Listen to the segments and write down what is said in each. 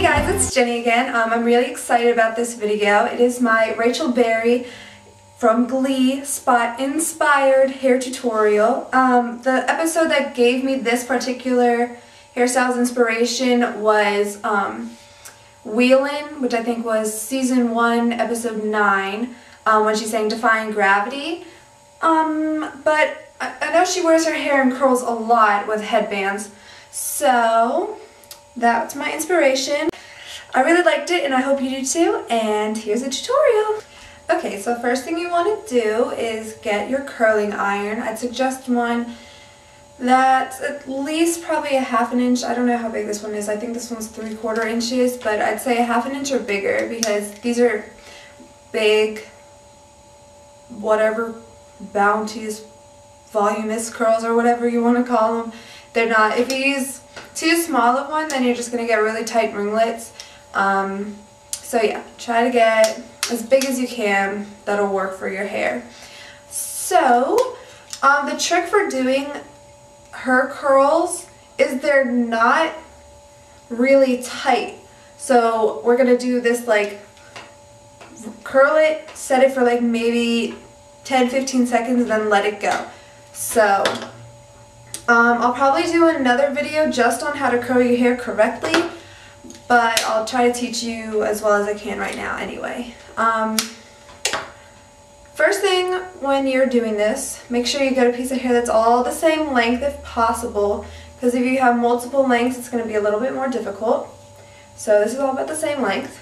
guys, it's Jenny again. I'm really excited about this video. It is my Rachel Berry from Glee spot-inspired hair tutorial. The episode that gave me this particular hairstyles inspiration was Wheelin', which I think was season 1, episode 9, when she sang Defying Gravity. But I know she wears her hair in curls a lot with headbands, so that's my inspiration. I really liked it and I hope you do too, and here's a tutorial. Okay, so first thing you want to do is get your curling iron. I'd suggest one that's at least probably a ½ inch. I don't know how big this one is. I think this one's 3/4 inches, but I'd say a ½ inch or bigger because these are big, whatever, bounties, voluminous curls or whatever you want to call them. They're not, if you use too small of one, then you're just going to get really tight ringlets. So yeah, try to get as big as you can. That'll work for your hair. So, the trick for doing her curls is they're not really tight. So we're going to do this like, curl it, set it for like maybe 10-15 seconds, and then let it go. So, I'll probably do another video just on how to curl your hair correctly, but I'll try to teach you as well as I can right now anyway. First thing when you're doing this, make sure you get a piece of hair that's all the same length if possible, because if you have multiple lengths it's going to be a little bit more difficult. So this is all about the same length.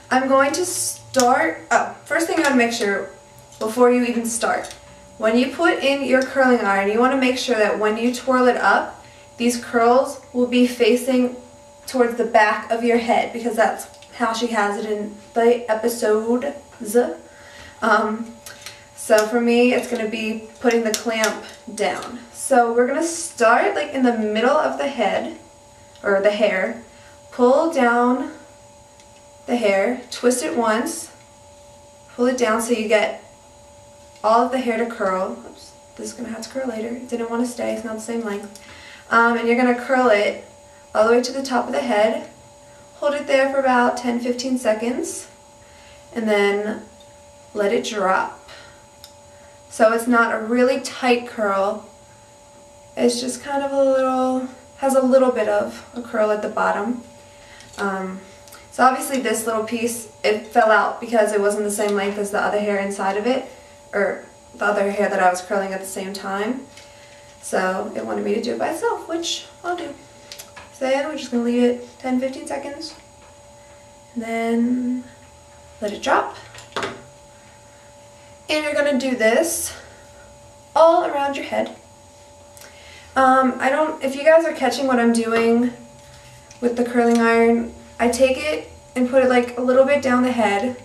I'm going to start, first thing you want to make sure before you even start, when you put in your curling iron, you want to make sure that when you twirl it up, these curls will be facing towards the back of your head, because that's how she has it in the episodes. So for me, it's going to be putting the clamp down. So we're going to start like in the middle of the head, or the hair, pull down the hair, twist it once, pull it down so you get all of the hair to curl. Oops, this is going to have to curl later. It didn't want to stay, it's not the same length. And you're going to curl it all the way to the top of the head. Hold it there for about 10-15 seconds. And then let it drop. So it's not a really tight curl. It's just kind of a little, has a little bit of a curl at the bottom. So obviously this little piece, it fell out because it wasn't the same length as the other hair inside of it, or the other hair that I was curling at the same time. So it wanted me to do it by itself, which I'll do. So then we're just going to leave it 10-15 seconds, and then let it drop. And you're going to do this all around your head. If you guys are catching what I'm doing with the curling iron, I take it and put it like a little bit down the head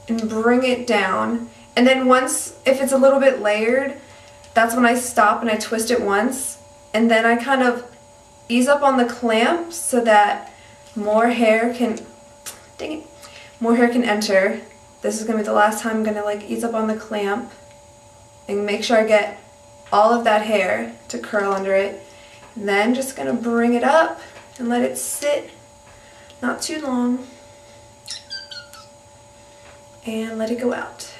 and bring it down. And then once, if it's a little bit layered, that's when I stop and I twist it once. And then I kind of ease up on the clamp so that more hair can, dang it, more hair can enter. This is going to be the last time I'm going to like ease up on the clamp and make sure I get all of that hair to curl under it. And then just going to bring it up and let it sit, not too long, and let it go out.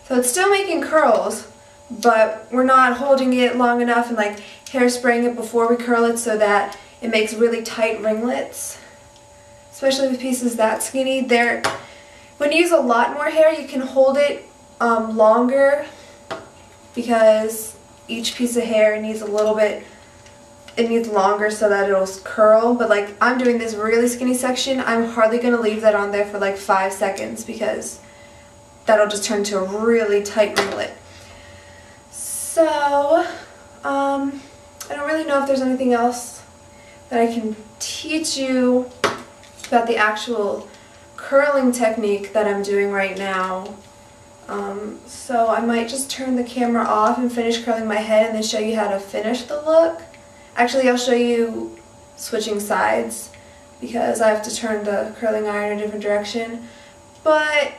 So it's still making curls, but we're not holding it long enough and like hairspraying it before we curl it so that it makes really tight ringlets. Especially with pieces that skinny. When you use a lot more hair, you can hold it longer, because each piece of hair needs a little bit, it needs longer so that it'll curl. But like I'm doing this really skinny section, I'm hardly going to leave that on there for like 5 seconds, because that'll just turn to a really tight ringlet. So, I don't really know if there's anything else that I can teach you about the actual curling technique that I'm doing right now. So I might just turn the camera off and finish curling my head and then show you how to finish the look. Actually, I'll show you switching sides because I have to turn the curling iron in a different direction. But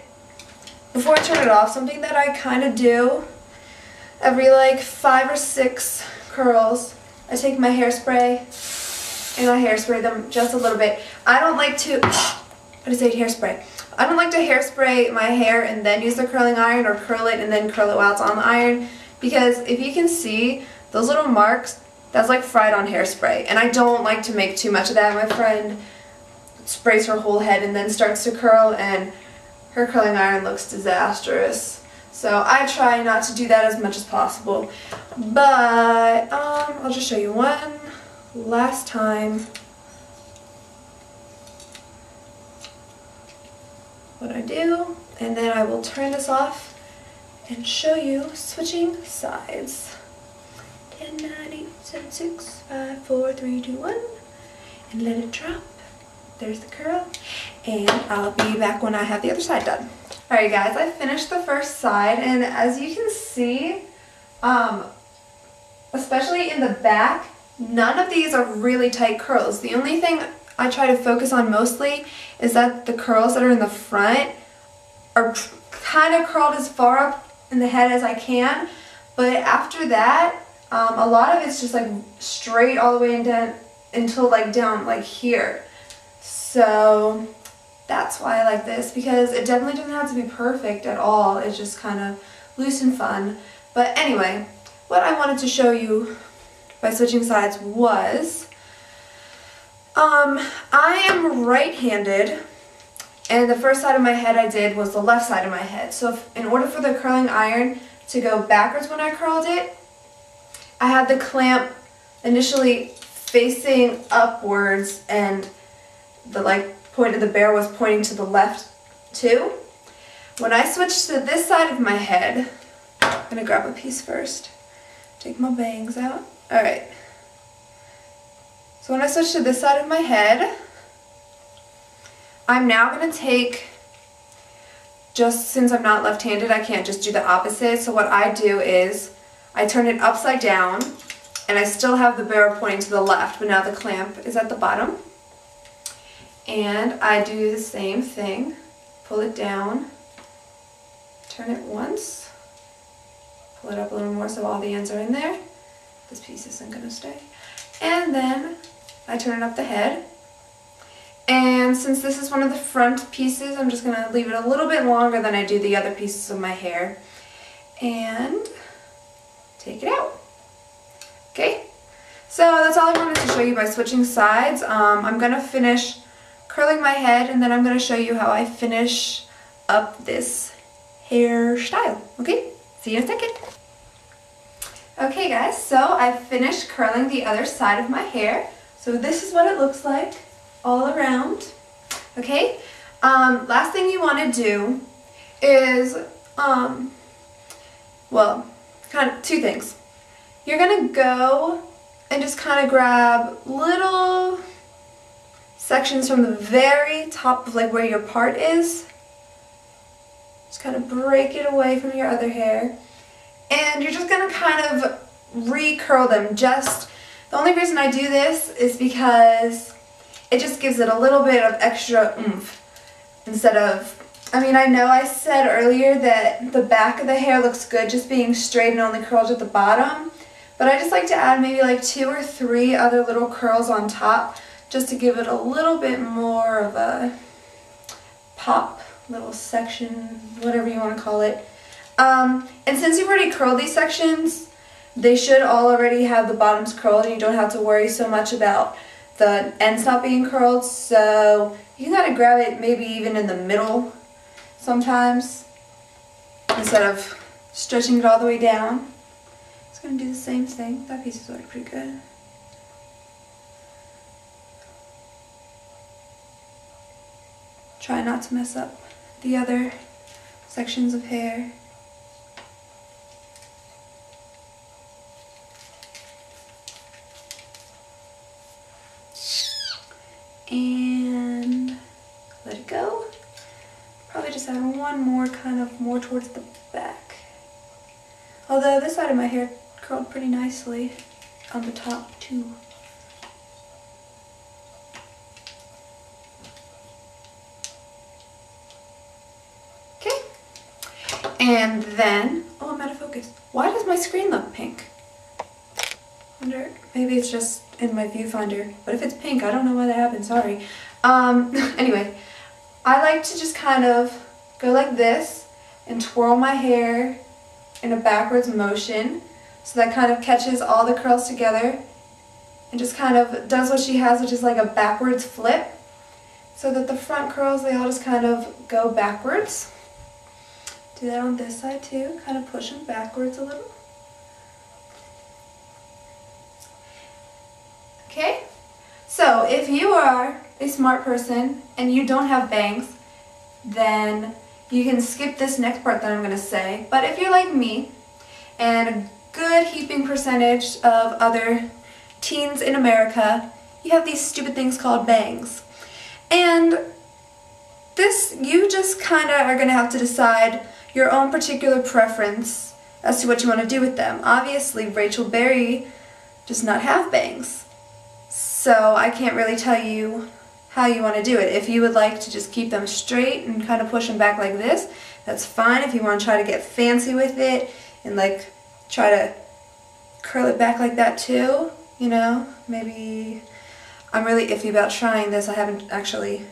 before I turn it off, something that I kind of do every like 5 or 6 curls, I take my hairspray and I hairspray them just a little bit. I don't like to, what did I say, hairspray? I don't like to hairspray my hair and then use the curling iron, or curl it and then curl it while it's on the iron, because if you can see those little marks, that's like fried on hairspray, and I don't like to make too much of that. My friend sprays her whole head and then starts to curl, and her curling iron looks disastrous. So I try not to do that as much as possible. But I'll just show you one last time what I do, and then I will turn this off and show you switching sides. 10, 9, 8, 7, 6, 5, 4, 3, 2, 1, and let it drop. There's the curl, and I'll be back when I have the other side done. Alright guys, I finished the first side, and as you can see, especially in the back, none of these are really tight curls. The only thing I try to focus on mostly is that the curls that are in the front are kind of curled as far up in the head as I can, but after that, a lot of it's just like straight all the way down until like down like here. So that's why I like this, because it definitely doesn't have to be perfect at all. It's just kind of loose and fun. But anyway, what I wanted to show you by switching sides was, I am right-handed, and the first side of my head I did was the left side of my head. So in order for the curling iron to go backwards when I curled it, I had the clamp initially facing upwards, and the point of the bear was pointing to the left too. When I switched to this side of my head, I'm gonna grab a piece first, take my bangs out. Alright. So when I switch to this side of my head, I'm now gonna take, just since I'm not left-handed, I can't just do the opposite. So what I do is I turn it upside down, and I still have the barrel pointing to the left, but now the clamp is at the bottom. And I do the same thing, pull it down, turn it once, pull it up a little more so all the ends are in there. This piece isn't going to stay. And then I turn it up the head. And since this is one of the front pieces, I'm just going to leave it a little bit longer than I do the other pieces of my hair. And take it out. Okay, so that's all I wanted to show you by switching sides. I'm going to finish curling my head, and then I'm going to show you how I finish up this hairstyle. Okay, see you in a second. Okay guys, so I finished curling the other side of my hair. So this is what it looks like all around. Okay, last thing you want to do is, well, kind of two things. You're going to go and just kind of grab little sections from the very top of like where your part is. Just kind of break it away from your other hair. And you're just going to kind of re-curl them. Just, the only reason I do this is because it just gives it a little bit of extra oomph. Instead of, I mean, I know I said earlier that the back of the hair looks good just being straight and only curled at the bottom. But I just like to add maybe like 2 or 3 other little curls on top, just to give it a little bit more of a pop, little section, whatever you want to call it. And since you've already curled these sections, they should all already have the bottoms curled, and you don't have to worry so much about the ends not being curled. So you can kind of grab it maybe even in the middle sometimes, instead of stretching it all the way down. It's going to do the same thing. That piece is already pretty good. Try not to mess up the other sections of hair. And let it go. Probably just add one more, kind of more towards the back. Although this side of my hair curled pretty nicely on the top too. Okay. And then, oh, I'm out of focus. Why does my screen look pink? I wonder, maybe it's just in my viewfinder. But if it's pink, I don't know why that happened, sorry. Anyway, I like to just kind of go like this and twirl my hair in a backwards motion. So that kind of catches all the curls together and just kind of does what she has, which is like a backwards flip. So that the front curls, they all just kind of go backwards. Do that on this side too, kind of push them backwards a little. Okay? So if you are a smart person and you don't have bangs, then you can skip this next part that I'm going to say. But if you're like me, and a good heaping percentage of other teens in America, you have these stupid things called bangs. And this, you just kind of are going to have to decide your own particular preference as to what you want to do with them. Obviously, Rachel Berry does not have bangs, so I can't really tell you how you want to do it. If you would like to just keep them straight and kind of push them back like this, that's fine. If you want to try to get fancy with it and like try to curl it back like that too, you know, maybe. I'm really iffy about trying this. I haven't actually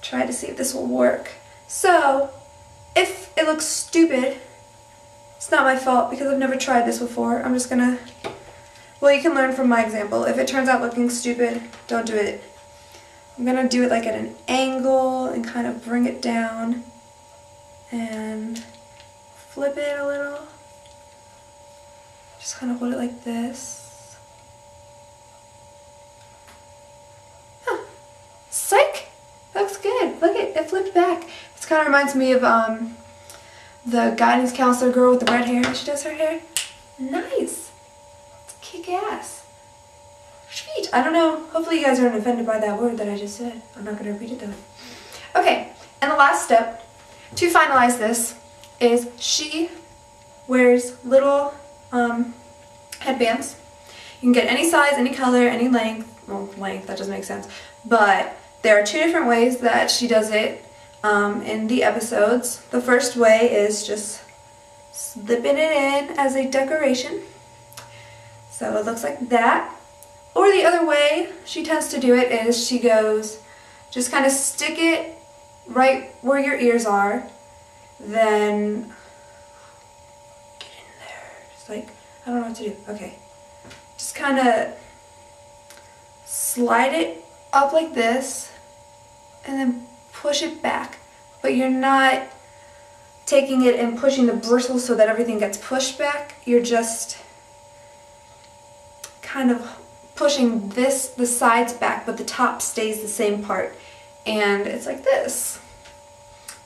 tried to see if this will work. So, if it looks stupid, it's not my fault because I've never tried this before. I'm just gonna, well, you can learn from my example. If it turns out looking stupid, don't do it. I'm gonna do it like at an angle and kind of bring it down and flip it a little. Just kind of hold it like this. Psych! That looks good. Look, it flipped back. This kind of reminds me of the guidance counselor girl with the red hair. She does her hair. Nice. It's kick-ass. Sweet. I don't know. Hopefully you guys aren't offended by that word that I just said. I'm not going to repeat it though. Okay, and the last step to finalize this is she wears little headbands. You can get any size, any color, any length. Well, length, that doesn't make sense. But there are two different ways that she does it in the episodes. The first way is just slipping it in as a decoration. So it looks like that. Or the other way she tends to do it is she goes, just kind of stick it right where your ears are, then get in there. Just like, I don't know what to do. Okay. Just kind of slide it up like this and then push it back, but you're not taking it and pushing the bristles so that everything gets pushed back. You're just kind of pushing the sides back, but the top stays the same part, and it's like this.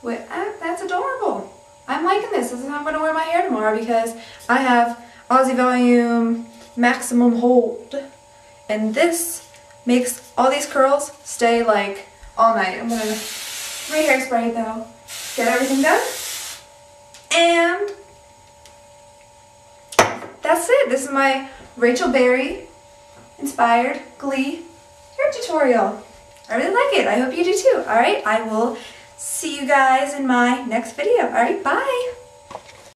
Wait, that's adorable. I'm liking this. This is how I'm going to wear my hair tomorrow because I have Aussie Volume Maximum Hold, and this makes all these curls stay like all night. I'm going to re-hairspray it though, get everything done, and that's it. This is my Rachel Berry inspired Glee hair tutorial. I really like it. I hope you do too. Alright, I will see you guys in my next video. Alright, bye!